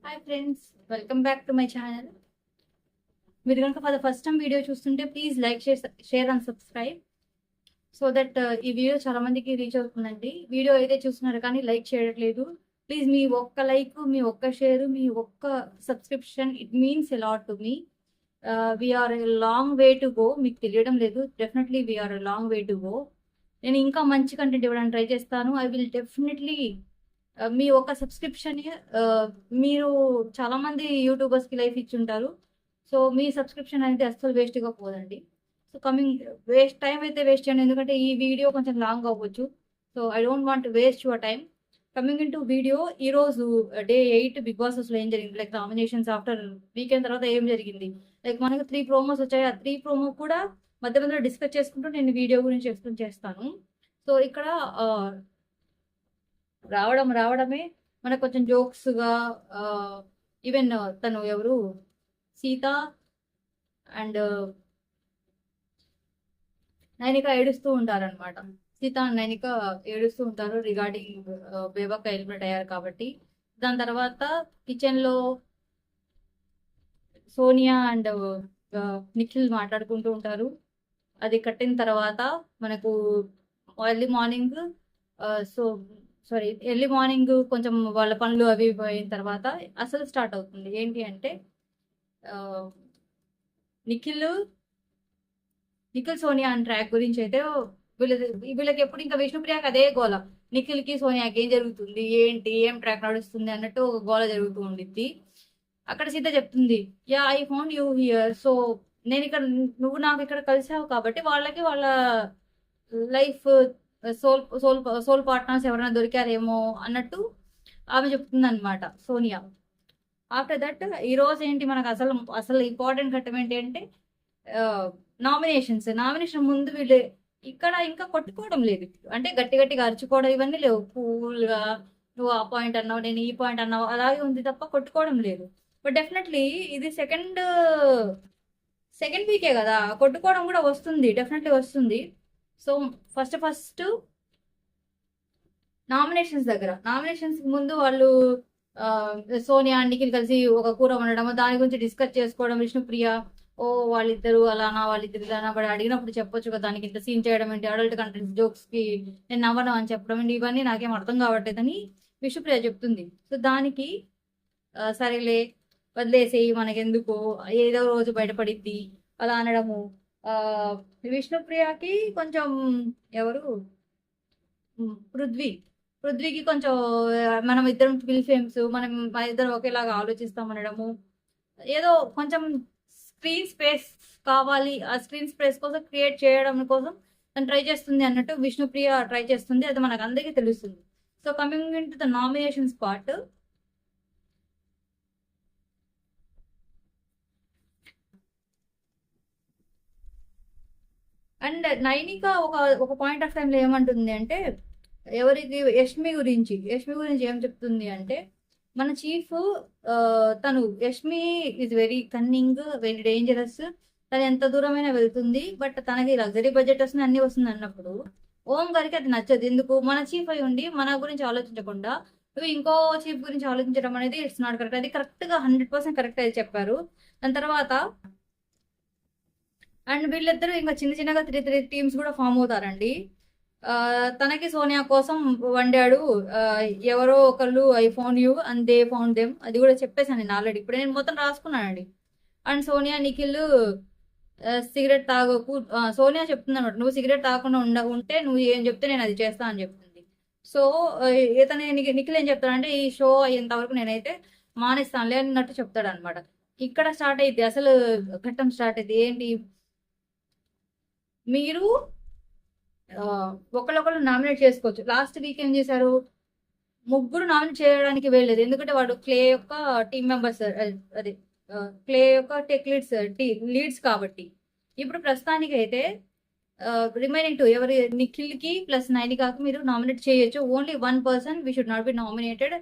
Hi friends, welcome back to my channel. మీరు కనుక for the first time video చూస్తుంటే please like, share and subscribe so that ఈ video చాలా మందికి reach అవుతుందండి. వీడియో అయితే చూస్తున్నారు కానీ లైక్ చేయట్లేదు. ప్లీజ్ మీ ఒక్క లైక్, మీ ఒక్క షేర్, మీ ఒక్క subscription it means a lot to me. We are a long way to go. మీకు తెలియడం లేదు, definitely we are a long way to go. నేను ఇంకా మంచి కంటెంట్ ఇవ్వడానికి ట్రై చేస్తాను. ఐ విల్ డెఫినెట్లీ మీ ఒక సబ్స్క్రిప్షన్ మీరు చాలా మంది యూట్యూబర్స్ కి లైఫ్ ఇచ్చుంటారు. సో మీ సబ్స్క్రిప్షన్ అనేది అస్సలు వేస్ట్గా పోదండి. సో కమింగ్ వేస్ట్ టైం అయితే వేస్ట్ చేయండి, ఎందుకంటే ఈ వీడియో కొంచెం లాంగ్ అవ్వచ్చు. So I don't want waste your time. Coming in to video, ఈ రోజు డే 8 బిగ్ బాస్ లో ఏం జరిగింది, లైక్ నామినేషన్స్ ఆఫ్టర్ వీకెండ్ తర్వాత ఏం జరిగింది, లైక్ మనకు 3 ప్రోమోస్ వచ్చాయి. ఆ 3 ప్రోమో కూడా మధ్య మధ్యలో డిస్కస్ చేసుకుంటూ నేను వీడియో గురించి ఎక్స్ప్లెయిన్ చేస్తాను. సో ఇక్కడ రావడమే మనకు కొంచెం జోక్స్గా, ఈవెన్ తను ఎవరు, సీత అండ్ నైనిక ఏడుస్తూ ఉంటారనమాట. సీత అండ్ నైనిక ఏడుస్తూ ఉంటారు రిగార్డింగ్ బేబక్క ఎలిమినేట్ అయ్యారు కాబట్టి. దాని తర్వాత కిచెన్ లో సోనియా అండ్ నిఖిల్ మాట్లాడుకుంటూ ఉంటారు. అది కట్టిన తర్వాత మనకు early morning, so sorry early morning కొంచెం వాళ్ళ పనులు అవి అయిన తర్వాత అసలు స్టార్ట్ అవుతుంది. ఏంటి అంటే నిఖిల్ సోనియా అండ్ ట్రాక్ గురించి అయితే వీళ్ళకి ఎప్పుడు ఇంకా విష్ణుప్రియకి అదే గోల. నిఖిల్కి సోనియాకి ఏం జరుగుతుంది, ఏంటి, ఏం ట్రాక్ నడుస్తుంది అన్నట్టు ఒక గోల జరుగుతూ ఉండిద్ది. అక్కడ సీత చెప్తుంది, yeah I found you here. So నేను ఇక్కడ, నువ్వు నాకు ఇక్కడ కలిసావు కాబట్టి వాళ్ళకి వాళ్ళ life soul soul soul partners ఎవరైనా దొరికారేమో అన్నట్టు ఆమె చెప్తుంది అనమాట సోనియా. ఆఫ్టర్ దట్ ఈ రోజు ఏంటి మనకు అసలు అసలు ఇంపార్టెంట్ ఘట్టం ఏంటి అంటే నామినేషన్ ముందు వీళ్ళు ఇక్కడ ఇంకా కొట్టుకోవడం లేదు, అంటే గట్టి గట్టిగా అరుచుకోవడం ఇవన్నీ లేవు. కూల్గా నువ్వు ఆ పాయింట్ అన్నావు, నేను ఈ పాయింట్ అన్నావు, అలాగే ఉంది తప్ప కొట్టుకోవడం లేదు. బట్ డెఫినెట్లీ ఇది సెకండ్ వీకే కదా, కొట్టుకోవడం కూడా వస్తుంది, డెఫినెట్లీ వస్తుంది. సో ఫస్ట్ నామినేషన్స్ ముందు వాళ్ళు సోనియా నిఖిల్ కలిసి ఒక కూర వండడం, దాని గురించి డిస్కస్ చేసుకోవడం. విష్ణుప్రియ, ఓ వాళ్ళిద్దరు అలానా, వాళ్ళిద్దరు ఇలానా, వాడు అడిగినప్పుడు చెప్పొచ్చు కదా, దానికి ఇంత సీన్ చేయడం ఏంటి, అడల్ట్ కంటెంట్ జోక్స్ కి నేను నవ్వడం అని చెప్పడం ఏంటి, ఇవన్నీ నాకేం అర్థం కావట్లేదని విష్ణుప్రియ చెప్తుంది. సో దానికి సరేలే వదిలేసేయి, మనకెందుకు, ఏదో రోజు బయటపడిద్ది అలా అనడము. విష్ణుప్రియకి కొంచెం ఎవరు, పృథ్వీకి కొంచెం మనం ఇద్దరం ట్విల్ ఫేమ్స్, మన ఇద్దరం ఒకేలాగా ఆలోచిస్తామనడము, ఏదో కొంచెం స్క్రీన్ స్పేస్ కావాలి, ఆ స్క్రీన్ స్పేస్ కోసం క్రియేట్ చేయడం కోసం తను ట్రై చేస్తుంది అన్నట్టు విష్ణుప్రియ ట్రై చేస్తుంది, అది మనకు అందరికీ తెలుస్తుంది. So coming in to the nominations part, and Nainika ఒక పాయింట్ ఆఫ్ టైంలో ఏమంటుంది అంటే, ఎవరికి, యష్మి గురించి ఏం చెప్తుంది అంటే, మన చీఫ్ తను Yashmi is very cunning, very dangerous, తను ఎంత దూరమైనా వెళ్తుంది, బట్ తనకి లగ్జరీ బడ్జెట్ వస్తుంది, అన్ని వస్తుంది అన్నప్పుడు ఓం గారికి అది నచ్చదు. ఎందుకు, మన చీఫ్ అయి ఉండి మన గురించి ఆలోచించకుండా నువ్వు ఇంకో చీఫ్ గురించి ఆలోచించడం అనేది ఇట్స్ నాట్ కరెక్ట్. అది కరెక్ట్ గా 100% కరెక్ట్ అయితే చెప్పారు. దాని తర్వాత అండ్ వీళ్ళిద్దరూ ఇంకా చిన్నగా 3 టీమ్స్ కూడా ఫామ్ అవుతారండి. తనకి సోనియా కోసం వండాడు ఎవరో ఒకళ్ళు, I found you and they found them, అది కూడా చెప్పేసాను నేను ఆల్రెడీ, ఇప్పుడు నేను మొత్తం రాసుకున్నానండి. అండ్ సోనియా నిఖిల్ సిగరెట్ తాగకు, సోనియా చెప్తుంది అనమాట, నువ్వు సిగరెట్ తాగకుండా ఉంటే నువ్వు ఏం చెప్తే నేను అది చేస్తా అని చెప్తుంది. సో ఇతను నిఖిల్ ఏం చెప్తాడంటే, ఈ షో అయ్యేంత వరకు నేనైతే మానేస్తానులే అన్నట్టు చెప్తాడు అనమాట. ఇక్కడ స్టార్ట్ అయింది అసలు ఘట్టం, స్టార్ట్ అయింది. ఏంటి, మీరు ఒకళ్ళొకళ్ళు నామినేట్ చేసుకోవచ్చు. లాస్ట్ వీక్ ఏం చేశారు, ముగ్గురు నామినేట్ చేయడానికి వెళ్ళలేదు, ఎందుకంటే వాడు క్లే యొక్క టీం మెంబర్స్, అది క్లే యొక్క టెక్ లీడ్స్ కాబట్టి. ఇప్పుడు ప్రస్తుతానికి అయితే రిమైనింగ్ 2 ఎవరి, నిఖిల్ కి ప్లస్ నైనికాకి మీరు నామినేట్ చేయొచ్చు. Only 1 person we should not be nominated.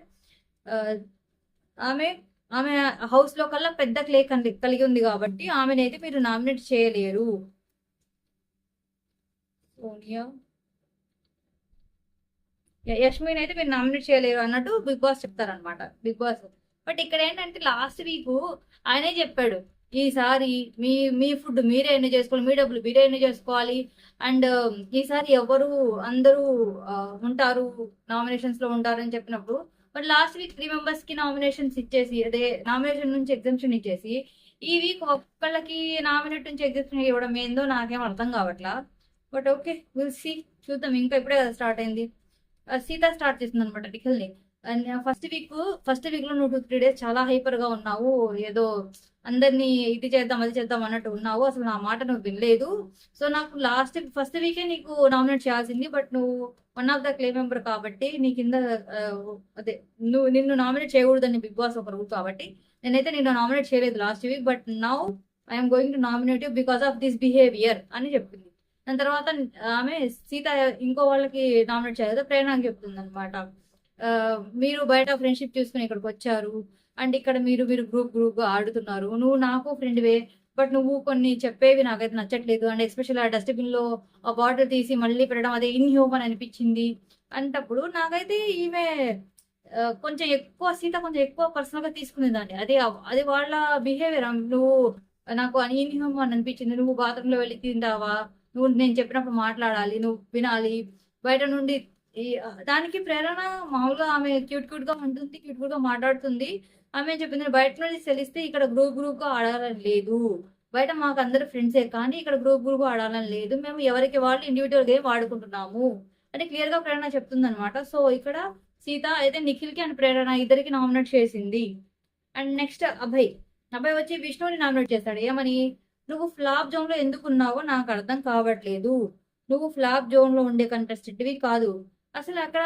ఆమె ఆమె హౌస్ లో కల్లా పెద్ద క్లే కలిగి ఉంది కాబట్టి ఆమెనైతే మీరు నామినేట్ చేయలేరు. సోనియా, యష్మిని అయితే మీరు నామినేట్ చేయలేరు అన్నట్టు బిగ్ బాస్ చెప్తారనమాట. బిగ్ బాస్ బట్ ఇక్కడ ఏంటంటే లాస్ట్ వీక్ ఆయనే చెప్పాడు, ఈసారి మీ మీ ఫుడ్ మీరే ఎన్ని చేసుకోవాలి, మీ డబ్బులు మీరే ఎన్ని చేసుకోవాలి, అండ్ ఈసారి ఎవరు అందరూ ఉంటారు నామినేషన్స్ లో ఉంటారు అని చెప్పినప్పుడు, బట్ లాస్ట్ వీక్ 3 members కి నామినేషన్స్ ఇచ్చేసి, అదే నామినేషన్ నుంచి ఎగ్జామ్షన్ ఇచ్చేసి, ఈ వీక్ ఒక్కళ్ళకి నామినేట్ నుంచి ఎగ్జామ్షన్ ఇవ్వడం ఏందో నాకేం అర్థం కావట్లా. బట్ ఓకే, విల్ సీ, చూద్దాం. ఇంకా ఇప్పుడే కదా స్టార్ట్ అయింది. సీత స్టార్ట్ చేసింది అనమాట నిఖిల్ని. అండ్ ఫస్ట్ వీక్ లో నువ్వు 2-3 days చాలా హైపర్ గా ఉన్నావు, ఏదో అందరినీ ఇది చేద్దాం అది చేద్దాం అన్నట్టు ఉన్నావు, అసలు నా మాట నువ్వు వినలేదు. సో నాకు ఫస్ట్ వీకే నీకు నామినేట్ చేయాల్సింది, బట్ నువ్వు one of the clay member కాబట్టి నీ కింద అదే నిన్ను నామినేట్ చేయకూడదని బిగ్ బాస్ ఒక రూల్ కాబట్టి నేనైతే నిన్ను నామినేట్ చేయలేదు last week, but now I'm going to nominate you because of this behaviour అని చెప్పింది. దాని తర్వాత ఆమె సీత ఇంకో వాళ్ళకి నామినేట్ చేయలేదు, ప్రేరణకి చెప్తుంది అనమాట. మీరు బయట ఫ్రెండ్షిప్ చూసుకుని ఇక్కడికి వచ్చారు, అండ్ ఇక్కడ మీరు గ్రూప్ గా ఆడుతున్నారు, నువ్వు నాకు ఫ్రెండ్వే, బట్ నువ్వు కొన్ని చెప్పేవి నాకైతే నచ్చట్లేదు, అండ్ ఎస్పెషల్ ఆ డస్ట్బిన్ లో ఆ బాటిల్ తీసి మళ్ళీ పెట్టడం అదే ఇన్హ్యూమన్ అనిపించింది అంటప్పుడు నాకైతే ఈమె సీత కొంచెం ఎక్కువ పర్సనల్ గా తీసుకునే దాన్ని. అది వాళ్ళ బిహేవియర్. నువ్వు నాకు ఇన్హ్యూమన్ అనిపించింది, నువ్వు బాత్రూమ్ లో వెళ్ళి తింటావా, నువ్వు నేను చెప్పినప్పుడు మాట్లాడాలి, నువ్వు వినాలి, బయట నుండి దానికి ప్రేరణ మామూలుగా ఆమె క్యూట్ గా ఉంటుంది, క్యూట్ గా మాట్లాడుతుంది. ఆమె చెప్పింది బయట నుండి తెలిస్తే ఇక్కడ గ్రూప్ గా ఆడాలని లేదు, బయట మాకు అందరు ఫ్రెండ్సే కానీ ఇక్కడ గ్రూప్ గా ఆడాలని లేదు, మేము ఎవరికి వాళ్ళు ఇండివిజువల్ గేమ్ వాడుకుంటున్నాము అని క్లియర్ గా ప్రేరణ చెప్తుంది అనమాట. సో ఇక్కడ సీత అయితే నిఖిల్ కి అండ్ ప్రేరణ ఇద్దరికి నామినేట్ చేసింది. అండ్ నెక్స్ట్ అభయ్ వచ్చి విష్ణుని నామినేట్ చేస్తాడు. ఏమని, నువ్వు ఫ్లాప్ జోన్ లో ఎందుకున్నావో నాకు అర్థం కావట్లేదు, నువ్వు ఫ్లాప్ జోన్ లో ఉండే కంటెస్టెంట్వి కాదు. అసలు అక్కడ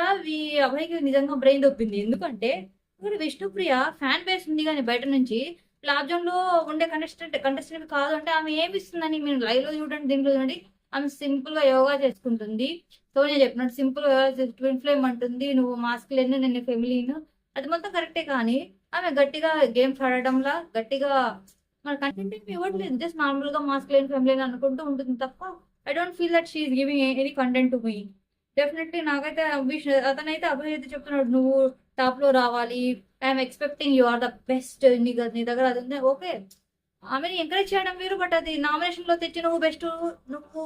అభయ్కి నిజంగా బ్రెయిన్ దొప్పింది. ఎందుకంటే ఇక్కడ విష్ణుప్రియ ఫ్యాన్ బేస్ ఉంది కానీ బయట నుంచి ఫ్లాప్ జోన్ లో ఉండే కంటెస్టెంట్ కాదు అంటే ఆమె ఏమి ఇస్తుందని మీరు లైవ్ లో చూడండి, దీంట్లో చూడండి. ఆమె సింపుల్ గా యోగా చేసుకుంటుంది. సోనియా చెప్పినట్టు సింపుల్ గా ట్విన్ ఫ్లేమ్ అంటుంది, నువ్వు మాస్క్ లేని నేను ఫెమిలీన్, అది మొత్తం కరెక్టే. కానీ ఆమె గట్టిగా గేమ్స్ ఆడటంలా గట్టిగా మన కంటెంట్ ఏమి ఇవ్వట్లేదు, జస్ట్ నార్మల్ గా మాస్క్ లేని ఫ్యామిలీ అనుకుంటూ ఉంటుంది తప్ప I don't feel that she's giving any content to me. Definitely నాకైతే అతనైతే అభయ్ అయితే చెప్తున్నాడు, నువ్వు టాప్ లో రావాలి, I'm expecting you are the best, నీ దగ్గర అది ఉంది ఓకే. ఆమెని ఎంకరేజ్ చేయడం వేరు, బట్ అది నామినేషన్ లో తెచ్చి నువ్వు బెస్ట్, నువ్వు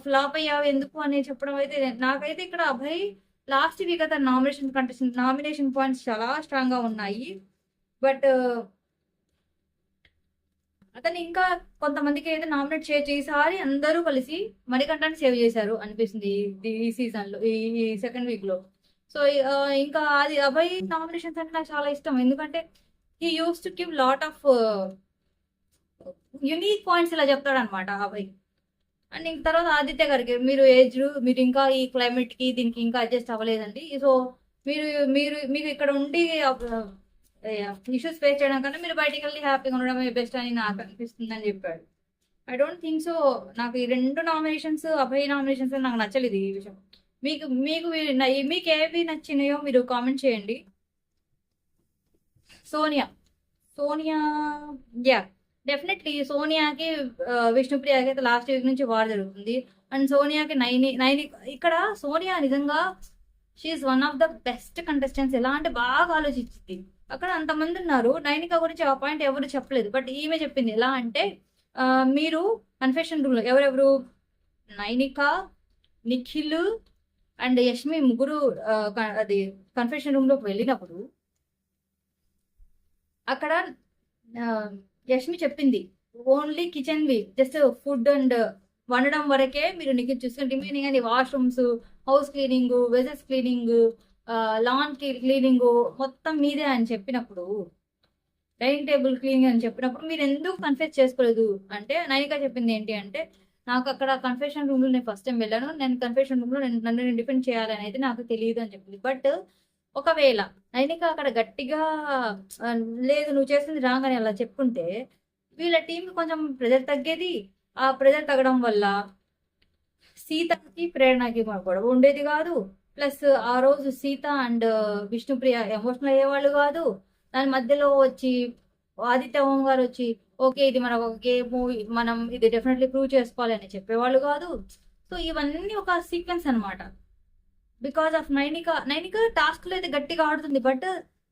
ఫ్లాప్ అయ్యావు ఎందుకు అని చెప్పడం అయితే నాకైతే ఇక్కడ అభయ్ లాస్ట్ వీక్ అతను నామినేషన్ పాయింట్స్ చాలా స్ట్రాంగ్ గా ఉన్నాయి. బట్ అతను ఇంకా కొంతమందికి అయితే నామినేట్ చేయొచ్చు. ఈసారి అందరూ కలిసి మణికంఠని సేవ్ చేశారు అనిపిస్తుంది ఈ సీజన్ లో, ఈ సెకండ్ వీక్ లో. సో ఇంకా అది అభయ్ నామినేషన్స్ అంటే నాకు చాలా ఇష్టం, ఎందుకంటే he use to give lot of unique points ఇలా చెప్తాడు అనమాట అభయ్. అండ్ ఇంక తర్వాత ఆదిత్య గారికి, మీరు ఇంకా ఈ క్లైమేట్ కి దీనికి ఇంకా అడ్జస్ట్ అవ్వలేదండి, సో మీకు ఇక్కడ ఉండి ఇష్యూస్ ఫేస్ చేయడం కన్నా మీరు బయటికి వెళ్ళి హ్యాపీగా ఉండడమే బెస్ట్ అని నాకు అనిపిస్తుంది అని చెప్పాడు. I don't think so. నాకు ఈ 2 నామినేషన్స్ అభయ్ నామినేషన్స్ నాకు నచ్చలేదు ఈ విషయం. మీకు ఏవి నచ్చినాయో మీరు కామెంట్ చేయండి. సోనియా యా డెఫినెట్లీ సోనియాకి విష్ణుప్రియకి అయితే లాస్ట్ వీక్ నుంచి వార్ జరుగుతుంది. అండ్ సోనియాకి నైని ఇక్కడ సోనియా నిజంగా she's one of the best contestants. ఎలా అంటే బాగా ఆలోచించింది. అక్కడ అంతమంది ఉన్నారు, నైనిక గురించి ఆ పాయింట్ ఎవరు చెప్పలేదు, బట్ ఈమె చెప్పింది. ఎలా అంటే మీరు కన్ఫెషన్ రూమ్ లో ఎవరెవరు, నైనిక, నిఖిల్ అండ్ యష్మి ముగ్గురు అది కన్ఫెషన్ రూమ్ లోకి వెళ్ళినప్పుడు అక్కడ యష్మి చెప్పింది only kitchen we just food and వండడం వరకే మీరు నిఖిల్ చూసుకుని రిమైనింగ్ అని వాష్రూమ్స్, హౌస్ క్లీనింగ్, వెజెస్ క్లీనింగ్, లాన్ క్లీనింగ్ మొత్తం మీదే అని చెప్పినప్పుడు, డైనింగ్ టేబుల్ క్లీనింగ్ అని చెప్పినప్పుడు మీరు ఎందుకు కన్ఫెస్ చేసుకోలేదు అంటే నైనిక చెప్పింది ఏంటి అంటే, నాకు అక్కడ కన్ఫెషన్ రూమ్ లో నేను ఫస్ట్ టైం వెళ్ళాను, నేను కన్ఫెషన్ రూమ్ లో నన్ను డిఫెండ్ చేయాలని అయితే నాకు తెలియదు అని చెప్పింది. బట్ ఒకవేళ నైనిక అక్కడ గట్టిగా లేదు నువ్వు చేసింది రాంగ్ అని అలా చెప్పుకుంటే వీళ్ళ టీంకి కొంచెం ప్రెజర్ తగ్గేది. ఆ ప్రెజర్ తగ్గడం వల్ల సీతకి ప్రేరణకి గొడవ ఉండేది కాదు. ప్లస్ ఆ రోజు సీత అండ్ విష్ణుప్రియ ఎమోషనల్ అయ్యేవాళ్ళు కాదు. దాని మధ్యలో వచ్చి ఆదిత్య ఓం గారు వచ్చి ఓకే ఇది మన ఒక గేమ్, మనం ఇది డెఫినెట్లీ ప్రూవ్ చేసుకోవాలి అని చెప్పేవాళ్ళు కాదు. సో ఇవన్నీ ఒక సీక్వెన్స్ అనమాట. బికాస్ ఆఫ్ నైనిక టాస్క్ లో అయితే గట్టిగా ఆడుతుంది, బట్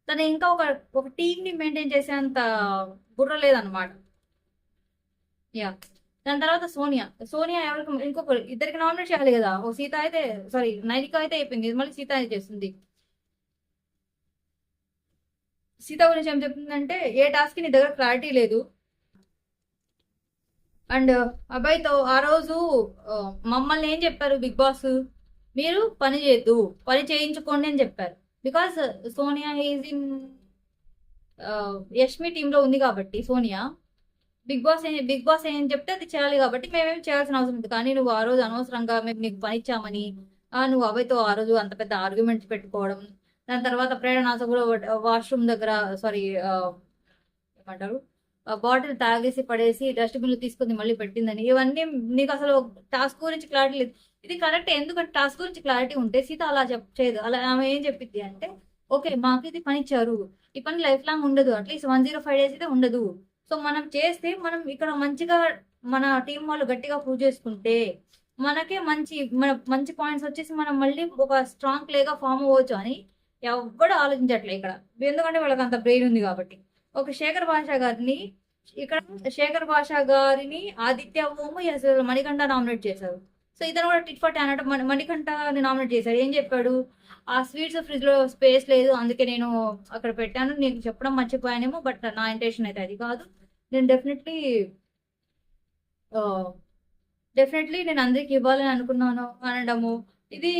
తను ఇంకా ఒక ఒక టీమ్ ని మెయింటైన్ చేసేంత బుర్ర లేదనమాట. యా. దాని తర్వాత సోనియా. సోనియా ఎవరికి ఇంకొకరు ఇద్దరికి నామినేట్ చేయాలి కదా. ఓ సీత అయితే, సారీ నైనిక అయితే అయిపోయింది, ఇది మళ్ళీ సీత అయితే చేస్తుంది. సీత గురించి ఏం చెప్తుందంటే, ఏ టాస్క్ నీ దగ్గర క్లారిటీ లేదు, అండ్ అబ్బాయితో ఆ రోజు మమ్మల్ని ఏం చెప్పారు బిగ్ బాస్, మీరు పని చేయొద్దు, పని చేయించుకోండి అని చెప్పారు. Because Sonia is in Yashmi టీంలో ఉంది కాబట్టి సోనియా బిగ్ బాస్ ఏం చెప్తే అది చేయాలి కాబట్టి మేమేం చేయాల్సిన అవసరం ఉంది. కానీ నువ్వు ఆ రోజు అనవసరంగా మేము నీకు పని ఇచ్చామని నువ్వు అబ్బాయితో ఆ రోజు అంత పెద్ద ఆర్గ్యుమెంట్స్ పెట్టుకోవడం, దాని తర్వాత ప్రేరణాస కూడా వాష్రూమ్ దగ్గర, సారీ ఏమంటారు, బాటిల్ తాగేసి పడేసి డస్ట్బిన్ లో తీసుకుని మళ్ళీ పెట్టిందని, ఇవన్నీ నీకు అసలు టాస్క్ గురించి క్లారిటీ లేదు. ఇది కరెక్ట్, ఎందుకంటే టాస్క్ గురించి క్లారిటీ ఉంటే సీత అలా చేయదు. అలా ఆమె ఏం చెప్పిద్ది అంటే, ఓకే మాకు ఇది పని ఇచ్చారు, ఈ పని లైఫ్ లాంగ్ ఉండదు, అట్లీస్ట్ 105 days అయితే ఉండదు. సో మనం చేస్తే మనం ఇక్కడ మంచిగా మన టీం వాళ్ళు గట్టిగా ప్రూవ్ చేసుకుంటే మనకే మంచి పాయింట్స్ వచ్చేసి మనం మళ్ళీ ఒక స్ట్రాంగ్ ప్లేగా ఫామ్ అవ్వచ్చు అని ఎవ్వడు ఆలోచించట్లే ఇక్కడ. ఎందుకంటే వాళ్ళకి అంత బ్రెయిన్ ఉంది కాబట్టి. ఒక శేఖర్ భాష గారిని ఇక్కడ శేఖర్ భాష గారిని ఆదిత్య ఓము మణికంఠ నామినేట్ చేశారు. సో ఇతను కూడా టిట్ ఫర్ టాన్ అంటే మణికంఠని నామినేట్ చేశాడు. ఏం చెప్పాడు, ఆ స్వీట్స్ ఫ్రిడ్జ్ లో స్పేస్ లేదు అందుకే నేను అక్కడ పెట్టాను, నీకు చెప్పడం మర్చిపోయానేమో, బట్ నా ఇంటెన్షన్ అయితే అది కాదు, నేను డెఫినెట్లీ నేను అందరికి ఇవ్వాలని అనుకున్నాను అనడము. ఇది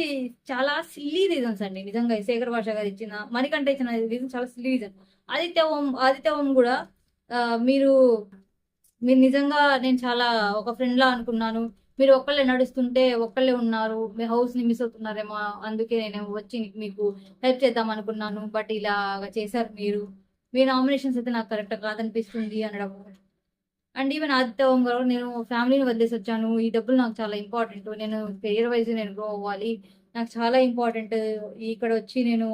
చాలా సిల్లీ రీజన్స్ అండి నిజంగా. శేఖర్ భాష గారు ఇచ్చిన, మణికంఠ ఇచ్చిన రీజన్ చాలా సిల్లీ రీజన్. ఆదిత్య ఓం కూడా మీరు మీరు నిజంగా నేను చాలా ఒక ఫ్రెండ్ లా అనుకున్నాను, మీరు ఒక్కళ్ళే నడుస్తుంటే ఒక్కళ్ళే ఉన్నారు, మీ హౌస్ ని మిస్ అవుతున్నారేమో అందుకే నేను వచ్చి మీకు హెల్ప్ చేద్దాం అనుకున్నాను, బట్ ఇలాగా చేశారు మీరు, మీ నామినేషన్స్ అయితే నాకు కరెక్ట్ కాదనిపిస్తుంది అనడం. అండ్ ఈవెన్ ఆదిత్య ఓం గారు, నేను ఫ్యామిలీని వదిలేసి వచ్చాను, ఈ డబ్బులు నాకు చాలా ఇంపార్టెంట్, నేను కెరియర్ వైజ్ నేను గ్రో అవ్వాలి, నాకు చాలా ఇంపార్టెంట్, ఇక్కడ వచ్చి నేను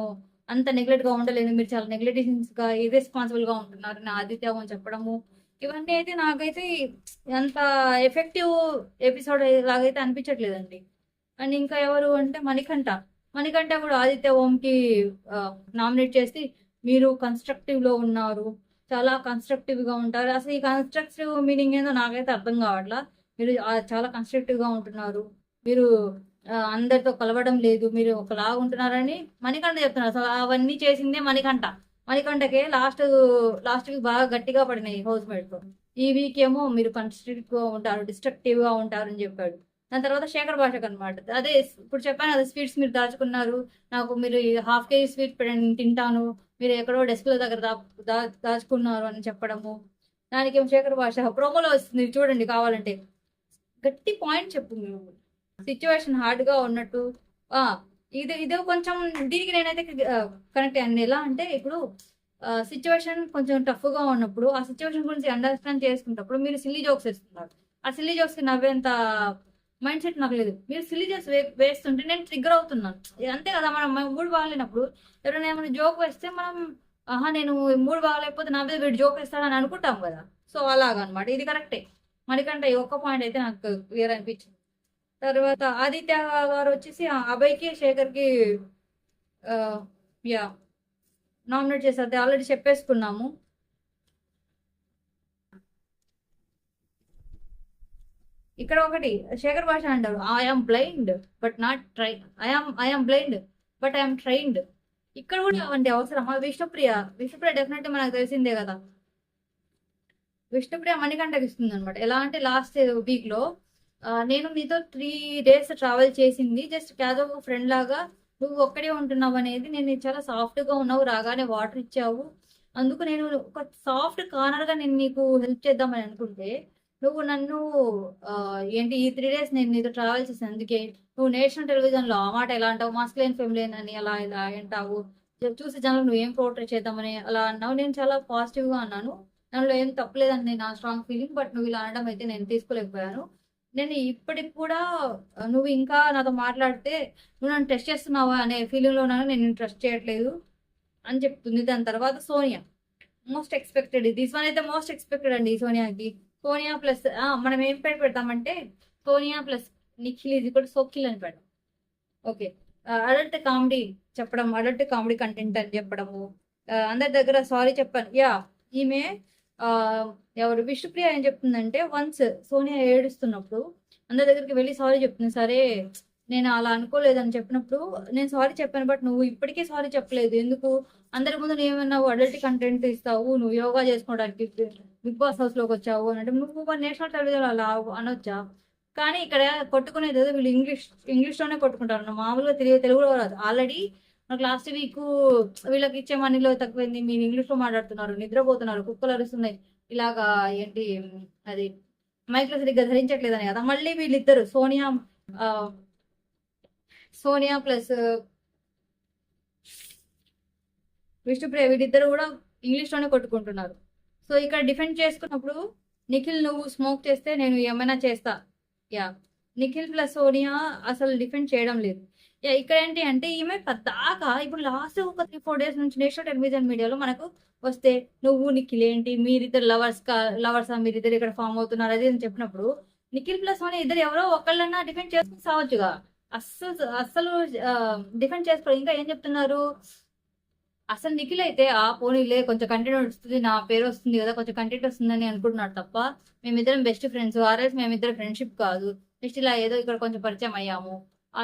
అంత నెగ్లెక్ట్ గా ఉండలేను, మీరు చాలా నెగ్లెక్టెన్స్ గా ఇర్రెస్పాన్సిబుల్ గా ఉంటున్నారు నా ఆదిత్య ఓం చెప్పడము. ఇవన్నీ అయితే నాకైతే అంత ఎఫెక్టివ్ ఎపిసోడ్ లాగైతే అనిపించట్లేదండి. అండ్ ఇంకా ఎవరు అంటే మణికంఠ కూడా ఆదిత్య ఓంకి నామినేట్ చేసి, మీరు కన్స్ట్రక్టివ్ లో ఉన్నారు, చాలా కన్స్ట్రక్టివ్ గా ఉంటారు, అసలు ఈ కన్స్ట్రక్టివ్ మీనింగ్ ఏందో నాకైతే అర్థం కావట్లా, మీరు చాలా కన్స్ట్రక్టివ్ గా ఉంటున్నారు, మీరు అందరితో కలవడం లేదు, మీరు ఒకలాగా ఉంటున్నారని మణికంఠ చెప్తున్నారు. అసలు అవన్నీ చేసిందే మణికంఠకే లాస్ట్ వీక్ బాగా గట్టిగా పడినాయి హౌస్ మేట్ తో. ఈ వీక్ ఏమో మీరు కన్స్ట్రక్టివ్ గా ఉంటారు, డిస్ట్రక్టివ్ గా ఉంటారు అని చెప్పాడు. దాని తర్వాత శేఖర్ భాషకు అనమాట, అదే ఇప్పుడు చెప్పాను కదా, స్వీట్స్ మీరు దాచుకున్నారు, నాకు మీరు ½ kg స్వీట్ తింటాను, మీరు ఎక్కడో డెస్క్ లో దగ్గర దాచుకున్నారు అని చెప్పడము. దానికేమో శేఖర్ భాష ప్రోమోలో వస్తుంది చూడండి కావాలంటే, గట్టి పాయింట్ చెప్పు, మీరు సిచ్యువేషన్ హార్డ్ గా ఉన్నట్టు. ఇది కొంచెం దీనికి నేనైతే కనెక్ట్ అయ్యాను. ఎలా అంటే, ఇప్పుడు సిచ్యువేషన్ కొంచెం టఫ్ గా ఉన్నప్పుడు ఆ సిచ్యువేషన్ గురించి అండర్స్టాండ్ చేసుకున్నప్పుడు మీరు సిల్లీ జోక్స్ వేస్తున్నారు, ఆ సిల్లీ జోక్స్ కి నవ్వేంత మైండ్ సెట్ నాకు లేదు. మీరు సిల్లీ జోక్స్ వేస్తుంటే నేను ట్రిగ్గర్ అవుతున్నాను, అంతే కదా. మనం మూడు బాగాలేనప్పుడు ఎవరైనా ఏమైనా జోక్ వేస్తే మనం, నేను మూడు బాగాలేకపోతే నా మీద వీడు జోక్ వేస్తాడని అనుకుంటాం కదా. సో అలాగా అనమాట, ఇది కరెక్టే. మణికంఠ ఈ ఒక్క పాయింట్ అయితే నాకు క్లియర్ అనిపించింది. తర్వాత ఆదిత్య గారు వచ్చేసి అభయ్కి శేఖర్కి యా నామినేట్ చేశారు, ఆల్రెడీ చెప్పేసుకున్నాము. ఇక్కడ ఒకటి శేఖర్ భాష అంటారు, I'm blind but not try, I'm blind but I'm trained. ఇక్కడ కూడా అవండి అవసరమా? విష్ణుప్రియ డెఫినెట్లీ మనకు తెలిసిందే కదా. విష్ణుప్రియ మణికంఠకి ఇస్తుంది అనమాట. ఎలా అంటే లాస్ట్ వీక్ లో నేను నీతో 3 days ట్రావెల్ చేసింది జస్ట్ క్యాజ్ ఆఫ్ ఫ్రెండ్ లాగా, నువ్వు ఒక్కడే ఉంటున్నావు అనేది, నేను చాలా సాఫ్ట్ గా ఉన్నావు, రాగానే వాటర్ ఇచ్చావు, అందుకు నేను ఒక సాఫ్ట్ కార్నర్ గా నేను నీకు హెల్ప్ చేద్దామని అనుకుంటే, నువ్వు నన్ను ఏంటి ఈ 3 days నేను నీతో ట్రావెల్ చేసాను అందుకే నువ్వు నేషనల్ టెలివిజన్ లో ఆ మాట ఎలా అంటావు, మాస్కులైన్ ఫెమిలైన్ అని అలా ఇలా అంటావు, చూసి జనాలు నువ్వు ఏం పోర్ట్రేట్ చేద్దామని అలా అన్నావు. నేను చాలా పాజిటివ్ గా అన్నాను, దానిలో ఏం తప్పలేదని నా స్ట్రాంగ్ ఫీలింగ్, బట్ నువ్వు ఇలా అనడం అయితే నేను తీసుకోలేకపోయాను. నేను ఇప్పటికి కూడా నువ్వు ఇంకా నాతో మాట్లాడితే నువ్వు నన్ను టెస్ట్ చేస్తున్నావా అనే ఫీలింగ్ లో ఉన్నాను, నేను ట్రస్ట్ చేయట్లేదు అని చెప్తుంది. దాని తర్వాత Sonia most expected, this one అయితే మోస్ట్ ఎక్స్పెక్టెడ్ అండి సోనియాకి. సోనియా ప్లస్ మనం ఏం పెడతామంటే సోనియా ప్లస్ నిఖిల్ ఇది కూడా సోకిల్ అని పెడతాం. ఓకే, అడల్ట్ కామెడీ చెప్పడం, అడల్ట్ కామెడీ కంటెంట్ అని చెప్పడము, అందరి దగ్గర సారీ చెప్పాను. యా, ఈమె ఆ, ఎవరు విష్ణుప్రియ ఏం చెప్తుందంటే, వన్స్ సోనియా ఏడుస్తున్నప్పుడు అందరి దగ్గరికి వెళ్ళి సారీ చెప్తుంది. సరే నేను అలా అనుకోలేదని చెప్పినప్పుడు, నేను సారీ చెప్పాను, బట్ నువ్వు ఇప్పటికే సారీ చెప్పలేదు ఎందుకు? అందరి ముందు నువ్వు ఏమన్నావు, అడల్ట్ కంటెంట్ ఇస్తావు, నువ్వు యోగా చేసుకోవడానికి బిగ్ బాస్ హౌస్ లోకి వచ్చావు అని అంటే, నువ్వు నేషనల్ టెలివిజన్ అలా అనొచ్చా? కానీ ఇక్కడ కొట్టుకునేది ఏదో వీళ్ళు ఇంగ్లీష్ లోనే కొట్టుకుంటారు, మామూలుగా తెలుగులో రాదు. ఆల్రెడీ నాకు లాస్ట్ వీక్ వీళ్ళకి ఇచ్చే మనీలో తక్కువైంది, మీరు ఇంగ్లీష్ లో మాట్లాడుతున్నారు, నిద్రపోతున్నారు, కుక్కలు అరుస్తున్నాయి, ఇలాగా ఏంటి అది మైక్లో సరిగ్గా ధరించట్లేదని కదా. మళ్ళీ వీళ్ళిద్దరు ఆ, సోనియా ప్లస్ విష్ణుప్రియ వీళ్ళిద్దరు కూడా ఇంగ్లీష్ లోనే కొట్టుకుంటున్నారు. సో ఇక్కడ డిఫెండ్ చేసుకున్నప్పుడు, నిఖిల్ నువ్వు స్మోక్ చేస్తే నేను ఏమైనా చేస్తా, యా, నిఖిల్ ప్లస్ సోనియా అసలు డిఫెండ్ చేయడం లేదు. యా, ఇక్కడ ఏంటి అంటే ఈమె పద్దాకా ఇప్పుడు లాస్ట్ ఒక 3-4 డేస్ నుంచి నేషనల్ టెలివిజన్ మీడియాలో మనకు వస్తే, నువ్వు నిఖిల్ ఏంటి మీరిద్దరు లవర్సా, మీరిద్దరు ఇక్కడ ఫామ్ అవుతున్నారు అది అని చెప్పినప్పుడు, నిఖిల్ ప్లస్ సోనియా ఇద్దరు ఎవరో ఒకళ్ళన్నా డిఫెండ్ చేసుకుని సావచ్చుగా. అస్సలు డిఫెండ్ చేసుకోవాలి. ఇంకా ఏం చెప్తున్నారు, అసలు నిఖిల్ అయితే ఆ పోనీలే కొంచెం కంటెంట్ వస్తుంది, నా పేరు వస్తుంది కదా, కొంచెం కంటెంట్ వస్తుందని అనుకుంటున్నాడు తప్ప, మేమిద్దరం బెస్ట్ ఫ్రెండ్స్, ఆర్ఎల్స్ మేమిద్దరం ఫ్రెండ్షిప్ కాదు, జస్ట్ ఇలా ఏదో ఇక్కడ కొంచెం పరిచయం అయ్యాము,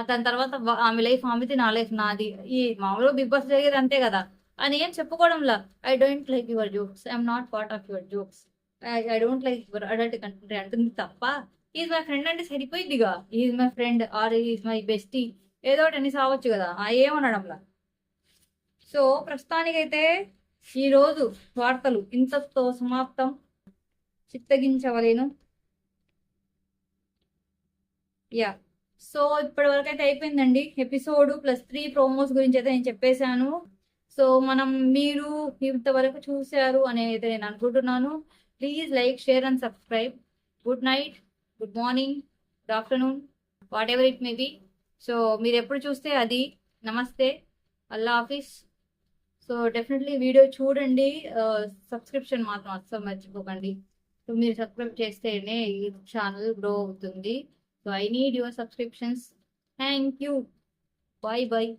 దాని తర్వాత ఆమె లైఫ్ ఆమెది, నా లైఫ్ నాది, ఈ మామూలుగా బిగ్ బాస్ జరిగేది అంతే కదా అని ఏం చెప్పుకోవడంలా. I don't like your jokes, I'm not part of your jokes, I don't like your adult content అంటుంది తప్ప, ఈజ్ మై ఫ్రెండ్ అంటే సరిపోయిద్దిగా, is my friend or is my bestie ఏదో ఒకటి అని సావచ్చు కదా, ఏమనడంలా. సో ప్రస్తుతానికైతే ఈరోజు వార్తలు ఇంతతో సమాప్తం. చిత్తగించవలేను. యా, సో ఇప్పటి వరకు అయితే అయిపోయిందండి ఎపిసోడ్ ప్లస్ 3 ప్రోమోస్ గురించి అయితే నేను చెప్పేశాను. సో మీరు ఇంతవరకు చూశారు అని అయితే నేను అనుకుంటున్నాను. Please like, share and subscribe. Good night, good morning, good afternoon, whatever it may be. So మీరు ఎప్పుడు చూస్తే అది. నమస్తే, అల్లా హాఫీస్. సో డెఫినెట్లీ వీడియో చూడండి, సబ్స్క్రిప్షన్ మాత్రం అస్సలు మర్చిపోకండి. సో మీరు సబ్స్క్రైబ్ చేస్తేనే ఈ ఛానల్ గ్రో అవుతుంది. So I need your subscriptions. Thank you. Bye bye.